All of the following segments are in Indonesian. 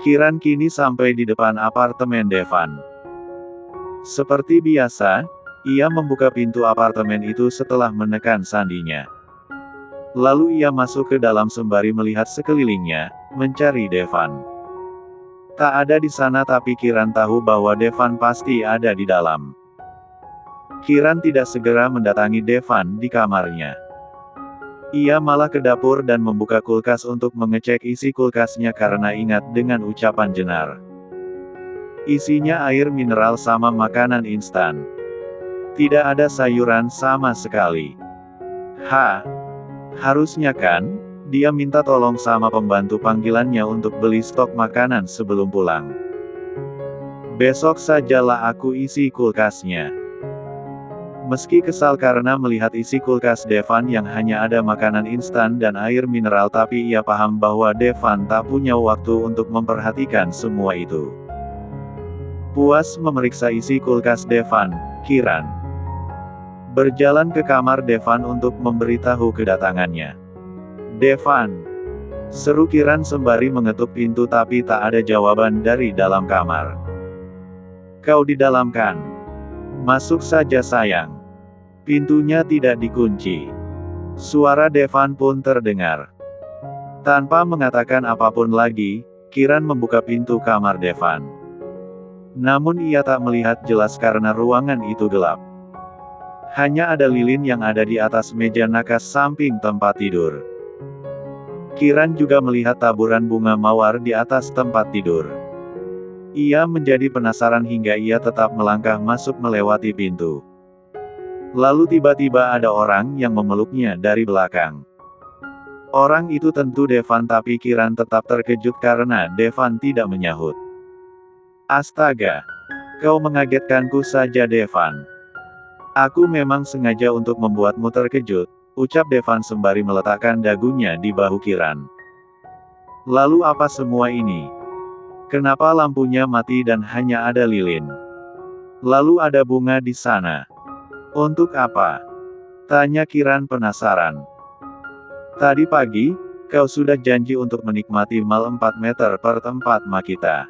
Kiran kini sampai di depan apartemen Devan. Seperti biasa, ia membuka pintu apartemen itu setelah menekan sandinya. Lalu ia masuk ke dalam sembari melihat sekelilingnya, mencari Devan. Tak ada di sana tapi Kiran tahu bahwa Devan pasti ada di dalam. Kiran tidak segera mendatangi Devan di kamarnya. Ia malah ke dapur dan membuka kulkas untuk mengecek isi kulkasnya karena ingat dengan ucapan Jenar. Isinya air mineral sama makanan instan. Tidak ada sayuran sama sekali. Harusnya kan, dia minta tolong sama pembantu panggilannya untuk beli stok makanan sebelum pulang. Besok sajalah aku isi kulkasnya. Meski kesal karena melihat isi kulkas Devan yang hanya ada makanan instan dan air mineral tapi ia paham bahwa Devan tak punya waktu untuk memperhatikan semua itu. Puas memeriksa isi kulkas Devan, Kiran berjalan ke kamar Devan untuk memberitahu kedatangannya. "Devan!" seru Kiran sembari mengetuk pintu tapi tak ada jawaban dari dalam kamar. "Kau di dalam kan? Masuk saja sayang." Pintunya tidak dikunci. Suara Devan pun terdengar. Tanpa mengatakan apapun lagi, Kiran membuka pintu kamar Devan. Namun ia tak melihat jelas karena ruangan itu gelap. Hanya ada lilin yang ada di atas meja nakas samping tempat tidur. Kiran juga melihat taburan bunga mawar di atas tempat tidur. Ia menjadi penasaran hingga ia tetap melangkah masuk melewati pintu. Lalu tiba-tiba ada orang yang memeluknya dari belakang. Orang itu tentu Devan tapi Kiran tetap terkejut karena Devan tidak menyahut. "Astaga! Kau mengagetkanku saja Devan. Aku memang sengaja untuk membuatmu terkejut," ucap Devan sembari meletakkan dagunya di bahu Kiran. "Lalu apa semua ini? Kenapa lampunya mati dan hanya ada lilin? Lalu ada bunga di sana. Untuk apa?" tanya Kiran penasaran. "Tadi pagi, kau sudah janji untuk menikmati mal 4 meter per tempat Makita.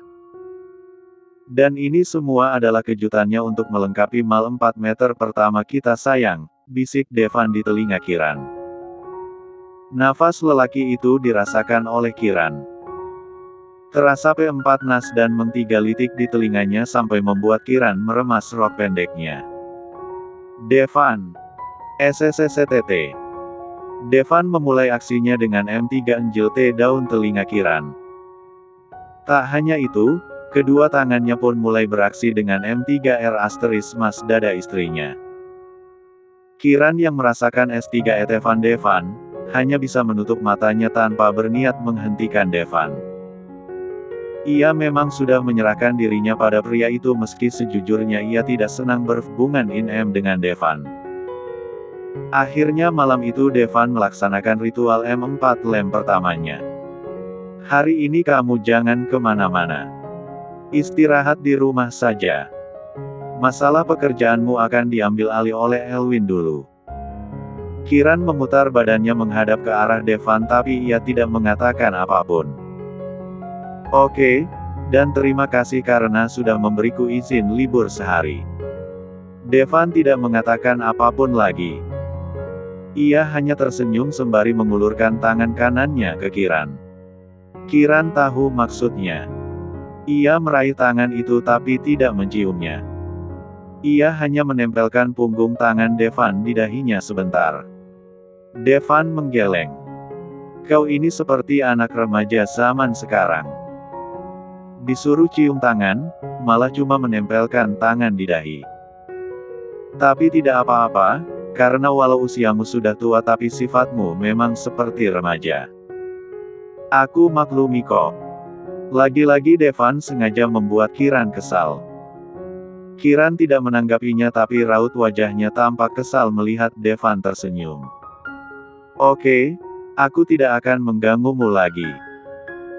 Dan ini semua adalah kejutannya untuk melengkapi mal 4 meter pertama kita sayang," bisik Devan di telinga Kiran. Nafas lelaki itu dirasakan oleh Kiran. Terasa P4 nas dan menggelitik di telinganya sampai membuat Kiran meremas rok pendeknya. "Devan! SSSTT!" Devan memulai aksinya dengan M3 Enjil daun telinga Kiran. Tak hanya itu, kedua tangannya pun mulai beraksi dengan M3R mas dada istrinya. Kiran yang merasakan S3 Devan hanya bisa menutup matanya tanpa berniat menghentikan Devan. Ia memang sudah menyerahkan dirinya pada pria itu meski sejujurnya ia tidak senang berhubungan intim dengan Devan. Akhirnya malam itu Devan melaksanakan ritual M4 lem pertamanya. "Hari ini kamu jangan kemana-mana. Istirahat di rumah saja. Masalah pekerjaanmu akan diambil alih oleh Elwin dulu." Kiran memutar badannya menghadap ke arah Devan tapi ia tidak mengatakan apapun. "Oke, dan terima kasih karena sudah memberiku izin libur sehari." Devan tidak mengatakan apapun lagi. Ia hanya tersenyum sembari mengulurkan tangan kanannya ke Kiran. Kiran tahu maksudnya. Ia meraih tangan itu tapi tidak menciumnya. Ia hanya menempelkan punggung tangan Devan di dahinya sebentar. Devan menggeleng. "Kau ini seperti anak remaja zaman sekarang. Disuruh cium tangan, malah cuma menempelkan tangan di dahi. Tapi tidak apa-apa, karena walau usiamu sudah tua tapi sifatmu memang seperti remaja. Aku maklumi kok." Lagi-lagi Devan sengaja membuat Kiran kesal. Kiran tidak menanggapinya tapi raut wajahnya tampak kesal melihat Devan tersenyum. "Oke, aku tidak akan mengganggumu lagi.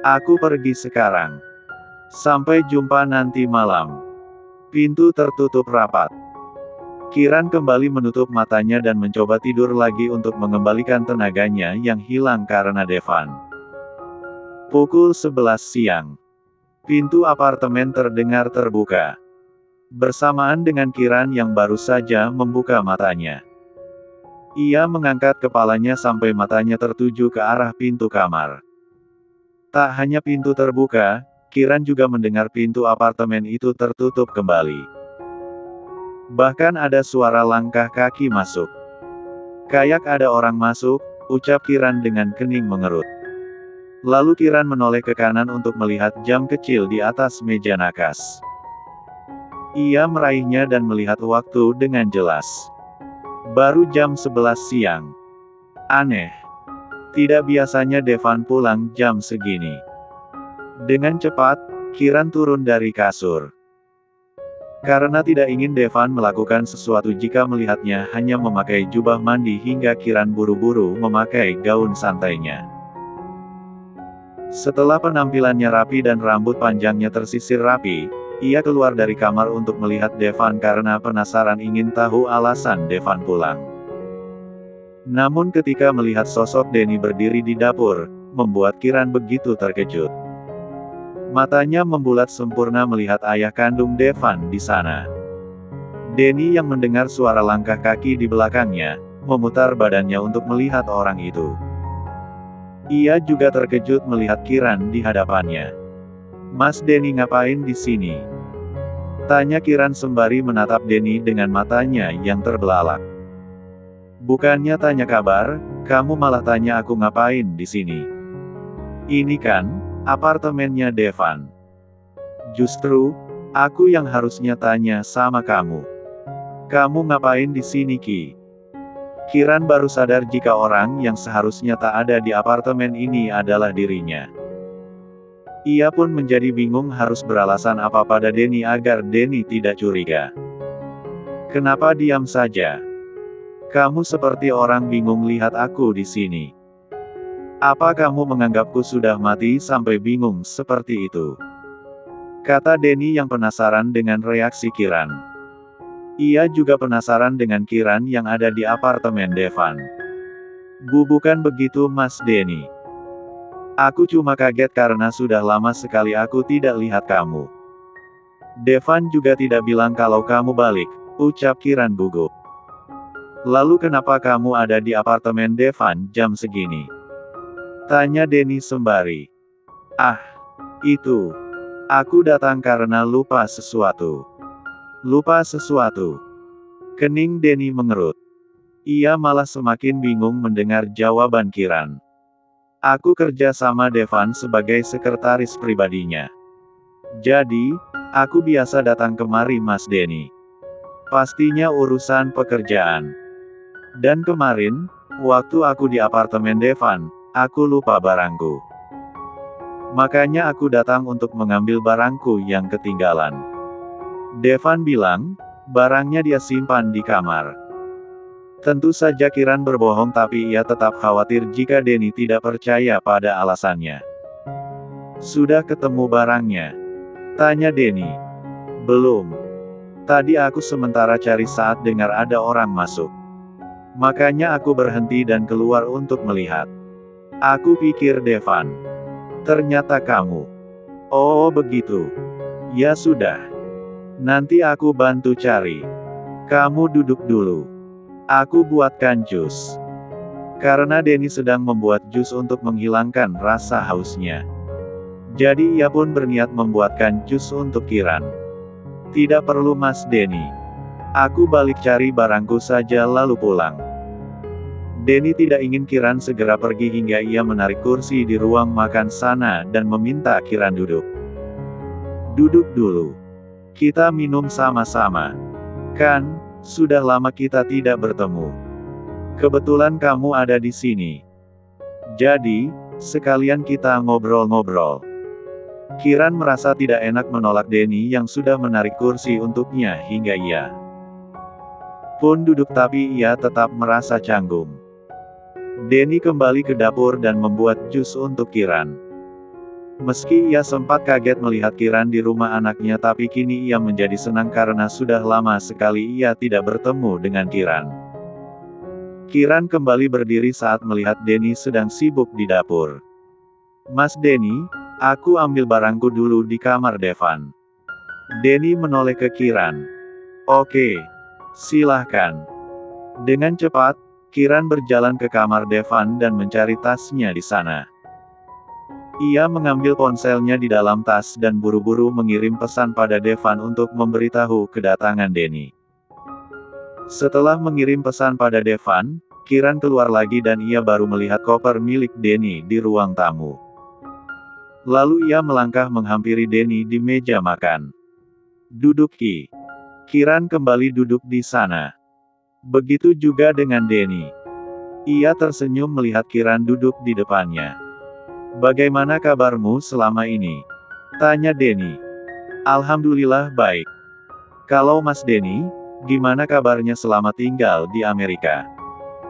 Aku pergi sekarang. Sampai jumpa nanti malam." Pintu tertutup rapat. Kiran kembali menutup matanya dan mencoba tidur lagi untuk mengembalikan tenaganya yang hilang karena Devan. Pukul 11 siang. Pintu apartemen terdengar terbuka. Bersamaan dengan Kiran yang baru saja membuka matanya. Ia mengangkat kepalanya sampai matanya tertuju ke arah pintu kamar. Tak hanya pintu terbuka, Kiran juga mendengar pintu apartemen itu tertutup kembali. Bahkan ada suara langkah kaki masuk. "Kayak ada orang masuk," ucap Kiran dengan kening mengerut. Lalu Kiran menoleh ke kanan untuk melihat jam kecil di atas meja nakas. Ia meraihnya dan melihat waktu dengan jelas. Baru jam 11 siang. Aneh. Tidak biasanya Devan pulang jam segini. Dengan cepat, Kiran turun dari kasur. Karena tidak ingin Devan melakukan sesuatu jika melihatnya hanya memakai jubah mandi hingga Kiran buru-buru memakai gaun santainya. Setelah penampilannya rapi dan rambut panjangnya tersisir rapi, ia keluar dari kamar untuk melihat Devan karena penasaran ingin tahu alasan Devan pulang. Namun ketika melihat sosok Denny berdiri di dapur, membuat Kiran begitu terkejut. Matanya membulat sempurna melihat ayah kandung Devan di sana. Denny yang mendengar suara langkah kaki di belakangnya, memutar badannya untuk melihat orang itu. Ia juga terkejut melihat Kiran di hadapannya. "Mas Denny ngapain di sini?" tanya Kiran sembari menatap Denny dengan matanya yang terbelalak. "Bukannya tanya kabar, kamu malah tanya aku ngapain di sini. Ini kan apartemennya Devan. Justru aku yang harusnya tanya sama kamu. Kamu ngapain di sini, Ki?" Kiran baru sadar jika orang yang seharusnya tak ada di apartemen ini adalah dirinya. Ia pun menjadi bingung harus beralasan apa pada Denny agar Denny tidak curiga. "Kenapa diam saja? Kamu seperti orang bingung lihat aku di sini. Apa kamu menganggapku sudah mati sampai bingung seperti itu?" kata Denny yang penasaran dengan reaksi Kiran. Ia juga penasaran dengan Kiran yang ada di apartemen Devan. Bukan begitu Mas Denny. Aku cuma kaget karena sudah lama sekali aku tidak lihat kamu. Devan juga tidak bilang kalau kamu balik, ucap Kiran gugup. Lalu kenapa kamu ada di apartemen Devan jam segini? Tanya Denny sembari. Ah, itu. Aku datang karena lupa sesuatu. Lupa sesuatu. Kening Denny mengerut. Ia malah semakin bingung mendengar jawaban Kiran. Aku kerja sama Devan sebagai sekretaris pribadinya. Jadi, aku biasa datang kemari Mas Denny. Pastinya urusan pekerjaan. Dan kemarin, waktu aku di apartemen Devan, aku lupa barangku. Makanya aku datang untuk mengambil barangku yang ketinggalan. Devan bilang, barangnya dia simpan di kamar. Tentu saja Kiran berbohong tapi ia tetap khawatir jika Denny tidak percaya pada alasannya. Sudah ketemu barangnya? Tanya Denny. Belum. Tadi aku sementara cari saat dengar ada orang masuk. Makanya aku berhenti dan keluar untuk melihat. Aku pikir Devan. Ternyata kamu. Oh begitu. Ya sudah. Nanti aku bantu cari. Kamu duduk dulu. Aku buatkan jus. Karena Denny sedang membuat jus untuk menghilangkan rasa hausnya. Jadi ia pun berniat membuatkan jus untuk Kiran. Tidak perlu Mas Denny. Aku balik cari barangku saja lalu pulang. Denny tidak ingin Kiran segera pergi hingga ia menarik kursi di ruang makan sana dan meminta Kiran duduk. Duduk dulu. Kita minum sama-sama. Kan, sudah lama kita tidak bertemu. Kebetulan kamu ada di sini. Jadi, sekalian kita ngobrol-ngobrol. Kiran merasa tidak enak menolak Denny yang sudah menarik kursi untuknya hingga ia pun duduk tapi ia tetap merasa canggung. Denny kembali ke dapur dan membuat jus untuk Kiran. Meski ia sempat kaget melihat Kiran di rumah anaknya tapi kini ia menjadi senang karena sudah lama sekali ia tidak bertemu dengan Kiran. Kiran kembali berdiri saat melihat Denny sedang sibuk di dapur. Mas Denny, Aku ambil barangku dulu di kamar Devan. Denny menoleh ke Kiran. Oke. Silahkan. Dengan cepat, Kiran berjalan ke kamar Devan dan mencari tasnya di sana. Ia mengambil ponselnya di dalam tas dan buru-buru mengirim pesan pada Devan untuk memberitahu kedatangan Denny. Setelah mengirim pesan pada Devan, Kiran keluar lagi dan ia baru melihat koper milik Denny di ruang tamu. Lalu ia melangkah menghampiri Denny di meja makan. Duduk Ki. Kiran kembali duduk di sana. Begitu juga dengan Denny. Ia tersenyum melihat Kiran duduk di depannya. Bagaimana kabarmu selama ini? Tanya Denny. Alhamdulillah baik. Kalau Mas Denny, gimana kabarnya selama tinggal di Amerika?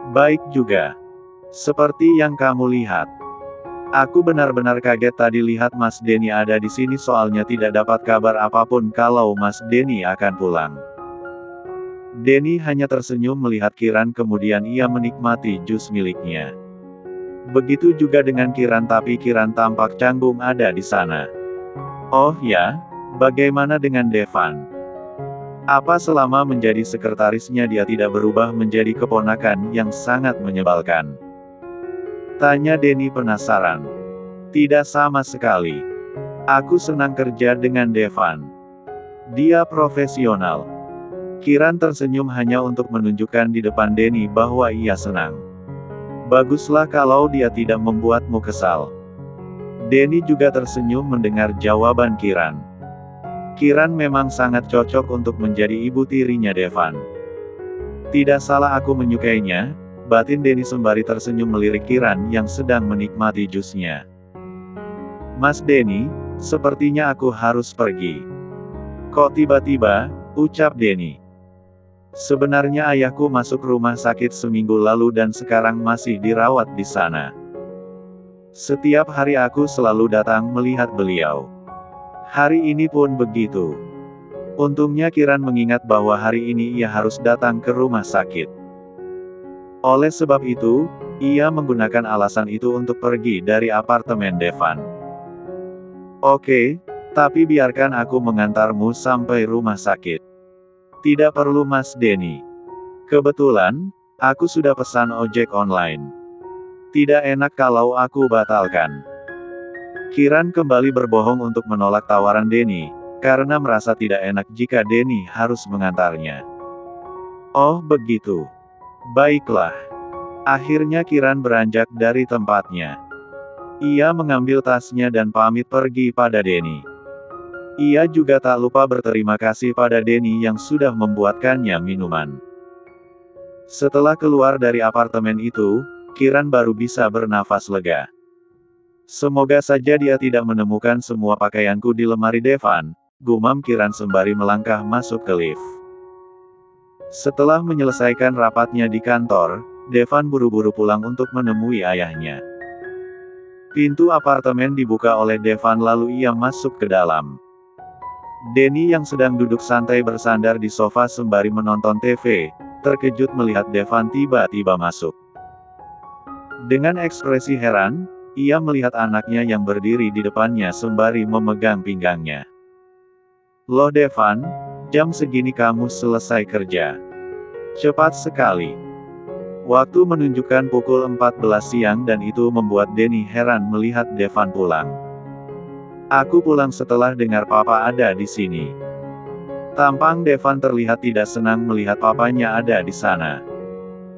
Baik juga. Seperti yang kamu lihat. Aku benar-benar kaget tadi lihat Mas Denny ada di sini soalnya tidak dapat kabar apapun kalau Mas Denny akan pulang. Denny hanya tersenyum melihat Kiran kemudian ia menikmati jus miliknya. Begitu juga dengan Kiran tapi Kiran tampak canggung ada di sana. Oh ya, bagaimana dengan Devan? Apa selama menjadi sekretarisnya dia tidak berubah menjadi keponakan yang sangat menyebalkan? Tanya Denny penasaran. Tidak sama sekali. Aku senang kerja dengan Devan. Dia profesional. Kiran tersenyum hanya untuk menunjukkan di depan Denny bahwa ia senang. Baguslah kalau dia tidak membuatmu kesal. Denny juga tersenyum mendengar jawaban Kiran. Kiran memang sangat cocok untuk menjadi ibu tirinya Devan. Tidak salah aku menyukainya, batin Denny sembari tersenyum melirik Kiran yang sedang menikmati jusnya. Mas Denny, sepertinya aku harus pergi. Kok tiba-tiba, ucap Denny. Sebenarnya ayahku masuk rumah sakit seminggu lalu dan sekarang masih dirawat di sana. Setiap hari aku selalu datang melihat beliau. Hari ini pun begitu. Untungnya Kiran mengingat bahwa hari ini ia harus datang ke rumah sakit. Oleh sebab itu, ia menggunakan alasan itu untuk pergi dari apartemen Devan. Oke, tapi biarkan aku mengantarmu sampai rumah sakit. Tidak perlu Mas Denny. Kebetulan, aku sudah pesan ojek online. Tidak enak kalau aku batalkan. Kiran kembali berbohong untuk menolak tawaran Denny, karena merasa tidak enak jika Denny harus mengantarnya. Oh begitu. Baiklah. Akhirnya Kiran beranjak dari tempatnya. Ia mengambil tasnya dan pamit pergi pada Denny. Ia juga tak lupa berterima kasih pada Denny yang sudah membuatkannya minuman. Setelah keluar dari apartemen itu, Kiran baru bisa bernafas lega. Semoga saja dia tidak menemukan semua pakaianku di lemari Devan, gumam Kiran sembari melangkah masuk ke lift. Setelah menyelesaikan rapatnya di kantor, Devan buru-buru pulang untuk menemui ayahnya. Pintu apartemen dibuka oleh Devan lalu ia masuk ke dalam. Denny yang sedang duduk santai bersandar di sofa sembari menonton TV, terkejut melihat Devan tiba-tiba masuk. Dengan ekspresi heran, ia melihat anaknya yang berdiri di depannya sembari memegang pinggangnya. Loh Devan, jam segini kamu selesai kerja. Cepat sekali. Waktu menunjukkan pukul 14 siang dan itu membuat Denny heran melihat Devan pulang. Aku pulang setelah dengar papa ada di sini. Tampang Devan terlihat tidak senang melihat papanya ada di sana.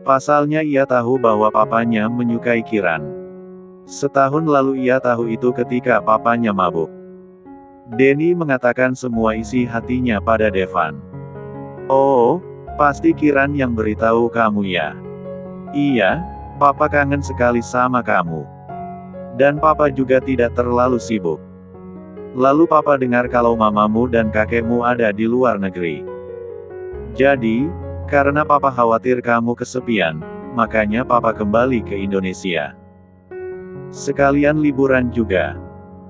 Pasalnya ia tahu bahwa papanya menyukai Kiran. Setahun lalu ia tahu itu ketika papanya mabuk. Denny mengatakan semua isi hatinya pada Devan. Oh, pasti Kiran yang beritahu kamu ya. Iya, papa kangen sekali sama kamu. Dan papa juga tidak terlalu sibuk. Lalu papa dengar kalau mamamu dan kakekmu ada di luar negeri. Jadi, karena papa khawatir kamu kesepian, makanya papa kembali ke Indonesia. Sekalian liburan juga.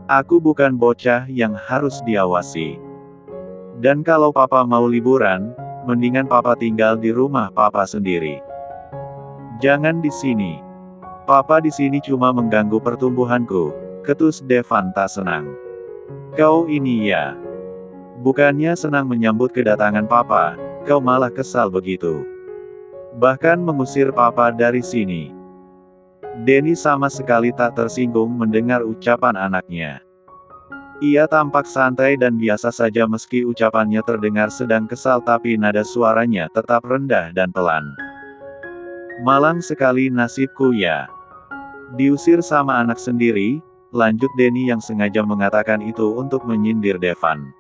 Aku bukan bocah yang harus diawasi. Dan kalau papa mau liburan, mendingan papa tinggal di rumah papa sendiri. Jangan di sini. Papa di sini cuma mengganggu pertumbuhanku. Ketus Devan tak senang. Kau ini ya. Bukannya senang menyambut kedatangan papa, kau malah kesal begitu. Bahkan mengusir papa dari sini. Denny sama sekali tak tersinggung mendengar ucapan anaknya. Ia tampak santai dan biasa saja meski ucapannya terdengar sedang kesal tapi nada suaranya tetap rendah dan pelan. Malang sekali nasibku ya. Diusir sama anak sendiri, lanjut Denny yang sengaja mengatakan itu untuk menyindir Devan.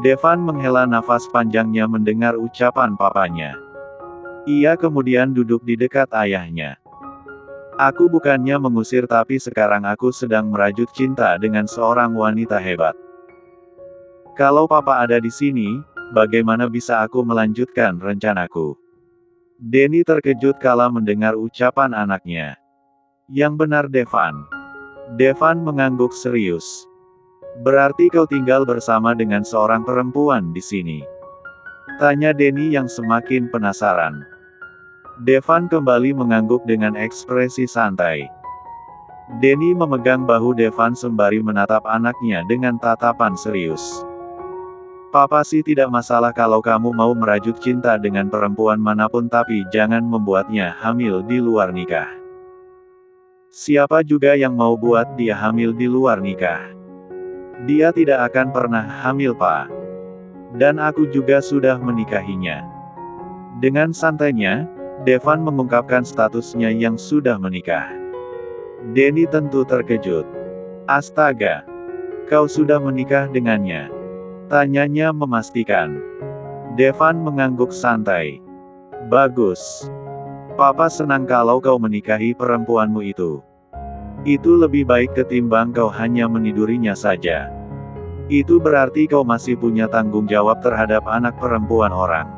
Devan menghela nafas panjangnya mendengar ucapan papanya. Ia kemudian duduk di dekat ayahnya. Aku bukannya mengusir tapi sekarang aku sedang merajut cinta dengan seorang wanita hebat. Kalau papa ada di sini, bagaimana bisa aku melanjutkan rencanaku? Denny terkejut kala mendengar ucapan anaknya. Yang benar Devan. Devan mengangguk serius. Berarti kau tinggal bersama dengan seorang perempuan di sini? Tanya Denny yang semakin penasaran. Devan kembali mengangguk dengan ekspresi santai. Denny memegang bahu Devan sembari menatap anaknya dengan tatapan serius. Papa sih tidak masalah kalau kamu mau merajut cinta dengan perempuan manapun tapi jangan membuatnya hamil di luar nikah. Siapa juga yang mau buat dia hamil di luar nikah? Dia tidak akan pernah hamil, Pak. Dan aku juga sudah menikahinya. Dengan santainya, Devan mengungkapkan statusnya yang sudah menikah. Denny tentu terkejut. Astaga, kau sudah menikah dengannya? Tanyanya memastikan. Devan mengangguk santai. Bagus. Papa senang kalau kau menikahi perempuanmu itu. Itu lebih baik ketimbang kau hanya menidurinya saja. Itu berarti kau masih punya tanggung jawab terhadap anak perempuan orang.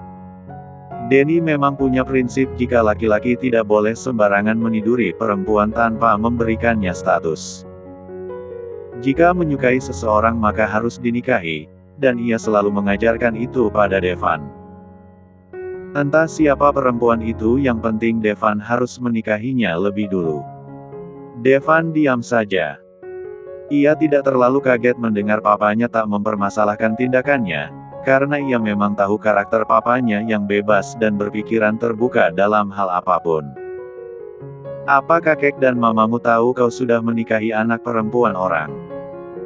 Denny memang punya prinsip jika laki-laki tidak boleh sembarangan meniduri perempuan tanpa memberikannya status. Jika menyukai seseorang maka harus dinikahi, dan ia selalu mengajarkan itu pada Devan. Entah siapa perempuan itu, yang penting Devan harus menikahinya lebih dulu. Devan diam saja. Ia tidak terlalu kaget mendengar papanya tak mempermasalahkan tindakannya, karena ia memang tahu karakter papanya yang bebas dan berpikiran terbuka dalam hal apapun. Apa kakek dan mamamu tahu kau sudah menikahi anak perempuan orang?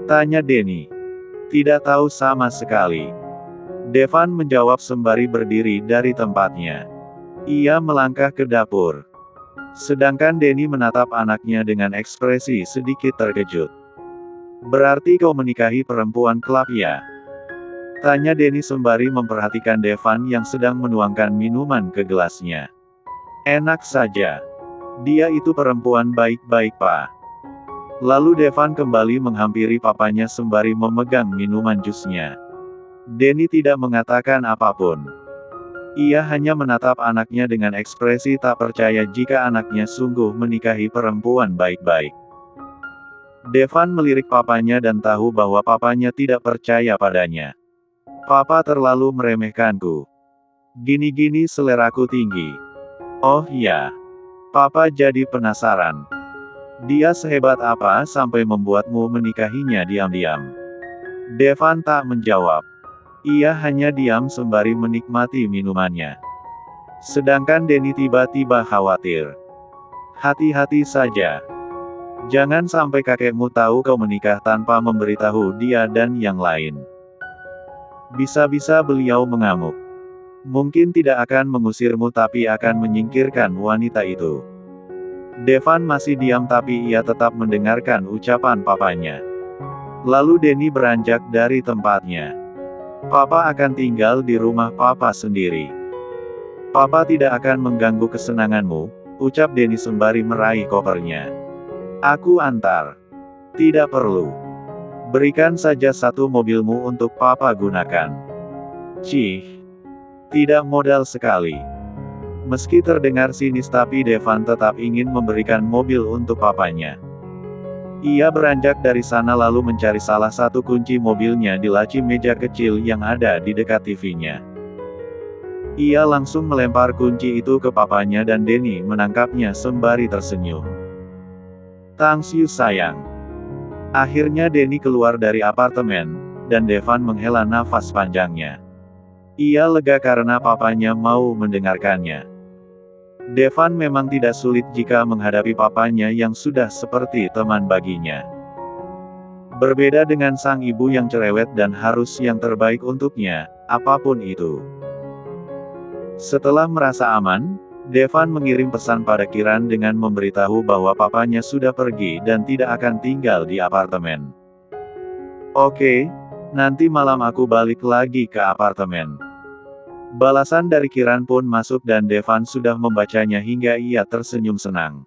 Tanya Denny. Tidak tahu sama sekali. Devan menjawab sembari berdiri dari tempatnya. Ia melangkah ke dapur. Sedangkan Denny menatap anaknya dengan ekspresi sedikit terkejut. Berarti kau menikahi perempuan klub ya? Tanya Denny sembari memperhatikan Devan yang sedang menuangkan minuman ke gelasnya. Enak saja. Dia itu perempuan baik-baik, Pak. Lalu Devan kembali menghampiri papanya sembari memegang minuman jusnya. Denny tidak mengatakan apapun. Ia hanya menatap anaknya dengan ekspresi tak percaya jika anaknya sungguh menikahi perempuan baik-baik. Devan melirik papanya dan tahu bahwa papanya tidak percaya padanya. Papa terlalu meremehkanku. Gini-gini seleraku tinggi. Oh ya. Papa jadi penasaran. Dia sehebat apa sampai membuatmu menikahinya diam-diam? Devan tak menjawab. Ia hanya diam sembari menikmati minumannya. Sedangkan Denny tiba-tiba khawatir. Hati-hati saja. Jangan sampai kakekmu tahu kau menikah tanpa memberitahu dia dan yang lain. Bisa-bisa beliau mengamuk. Mungkin tidak akan mengusirmu tapi akan menyingkirkan wanita itu. Devan masih diam tapi ia tetap mendengarkan ucapan papanya. Lalu Denny beranjak dari tempatnya. Papa akan tinggal di rumah papa sendiri. Papa tidak akan mengganggu kesenanganmu, ucap Denny sembari meraih kopernya. Aku antar. Tidak perlu. Berikan saja satu mobilmu untuk papa gunakan. Cih. Tidak modal sekali. Meski terdengar sinis tapi Devan tetap ingin memberikan mobil untuk papanya. Ia beranjak dari sana lalu mencari salah satu kunci mobilnya di laci meja kecil yang ada di dekat TV-nya. Ia langsung melempar kunci itu ke papanya dan Denny menangkapnya sembari tersenyum. Thanks you sayang. Akhirnya Denny keluar dari apartemen, dan Devan menghela nafas panjangnya. Ia lega karena papanya mau mendengarkannya. Devan memang tidak sulit jika menghadapi papanya yang sudah seperti teman baginya. Berbeda dengan sang ibu yang cerewet dan harus yang terbaik untuknya, apapun itu. Setelah merasa aman, Devan mengirim pesan pada Kiran dengan memberitahu bahwa papanya sudah pergi dan tidak akan tinggal di apartemen. Oke, nanti malam aku balik lagi ke apartemen. Balasan dari Kiran pun masuk dan Devan sudah membacanya hingga ia tersenyum senang.